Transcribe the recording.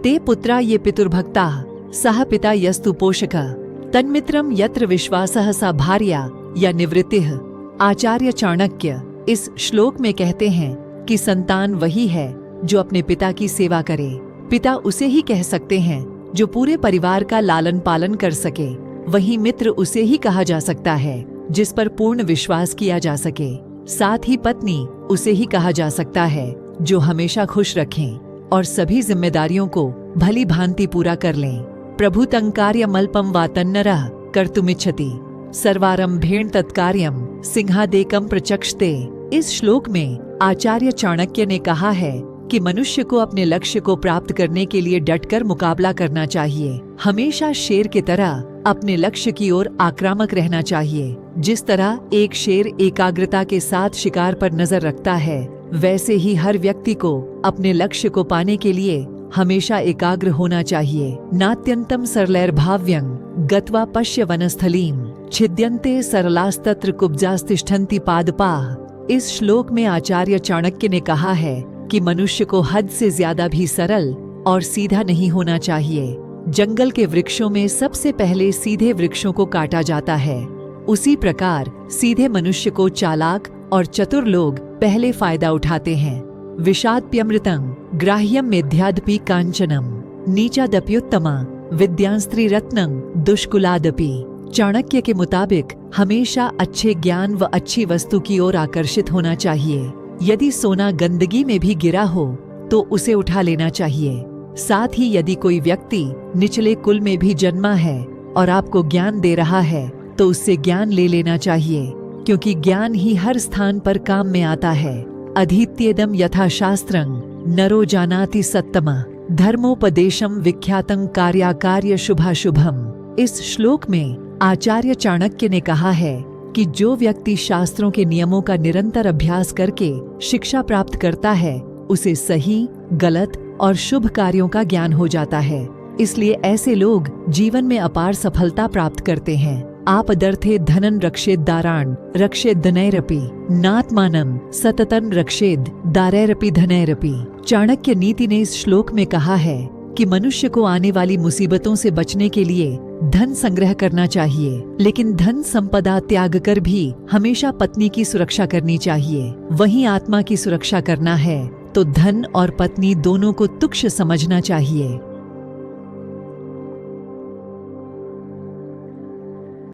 ते पुत्रा ये पितुर्भक्ता सह पिता यस्तु पोषक तन्मित्रम यत्र विश्वासः सा भार्या या निवृत्तिः। आचार्य चाणक्य इस श्लोक में कहते हैं कि संतान वही है जो अपने पिता की सेवा करे। पिता उसे ही कह सकते हैं जो पूरे परिवार का लालन पालन कर सके। वहीं मित्र उसे ही कहा जा सकता है जिस पर पूर्ण विश्वास किया जा सके। साथ ही पत्नी उसे ही कहा जा सकता है जो हमेशा खुश रखें और सभी जिम्मेदारियों को भली भांति पूरा कर लें। प्रभुतं कार्यमल्पं वा तन्नरः कर्तुमिच्छति सर्वारंभेण तत्कार्यम सिंहादेकम प्रचक्षते। इस श्लोक में आचार्य चाणक्य ने कहा है कि मनुष्य को अपने लक्ष्य को प्राप्त करने के लिए डटकर मुकाबला करना चाहिए। हमेशा शेर की तरह अपने लक्ष्य की ओर आक्रामक रहना चाहिए। जिस तरह एक शेर एकाग्रता के साथ शिकार पर नजर रखता है, वैसे ही हर व्यक्ति को अपने लक्ष्य को पाने के लिए हमेशा एकाग्र होना चाहिए। नात्यंतम सरलैर्भाव्यं गत्वा पश्य वनस्थलीम छिद्यन्ते सरलास्तत्र कुब्जास्तिष्ठन्ति पादपाः। इस श्लोक में आचार्य चाणक्य ने कहा है कि मनुष्य को हद से ज्यादा भी सरल और सीधा नहीं होना चाहिए। जंगल के वृक्षों में सबसे पहले सीधे वृक्षों को काटा जाता है, उसी प्रकार सीधे मनुष्य को चालाक और चतुर लोग पहले फायदा उठाते हैं। विषाद्प्यमृतं ग्राह्यं मेध्यादपि कांचनम नीचादप्युत्तमा विद्यांस्त्री रत्नं दुष्कुलादपि। चाणक्य के मुताबिक हमेशा अच्छे ज्ञान व अच्छी वस्तु की ओर आकर्षित होना चाहिए। यदि सोना गंदगी में भी गिरा हो तो उसे उठा लेना चाहिए। साथ ही यदि कोई व्यक्ति निचले कुल में भी जन्मा है और आपको ज्ञान दे रहा है तो उससे ज्ञान ले लेना चाहिए, क्योंकि ज्ञान ही हर स्थान पर काम में आता है। अधीत्येदम यथा शास्त्रं नरो जानाति सत्तमा धर्मोपदेशम विख्यातं कार्याकार्य शुभाशुभम। इस श्लोक में आचार्य चाणक्य ने कहा है कि जो व्यक्ति शास्त्रों के नियमों का निरंतर अभ्यास करके शिक्षा प्राप्त करता है, उसे सही, गलत और शुभ कार्यों का ज्ञान हो जाता है। इसलिए ऐसे लोग जीवन में अपार सफलता प्राप्त करते हैं। आपदर्थे धनन रक्षेद दाराण रक्षेद धनैरपि नात्मानं सततं रक्षेद दारैरपि धनैरपि। चाणक्य नीति ने इस श्लोक में कहा है कि मनुष्य को आने वाली मुसीबतों से बचने के लिए धन संग्रह करना चाहिए, लेकिन धन संपदा त्याग कर भी हमेशा पत्नी की सुरक्षा करनी चाहिए। वहीं आत्मा की सुरक्षा करना है तो धन और पत्नी दोनों को तुच्छ समझना चाहिए।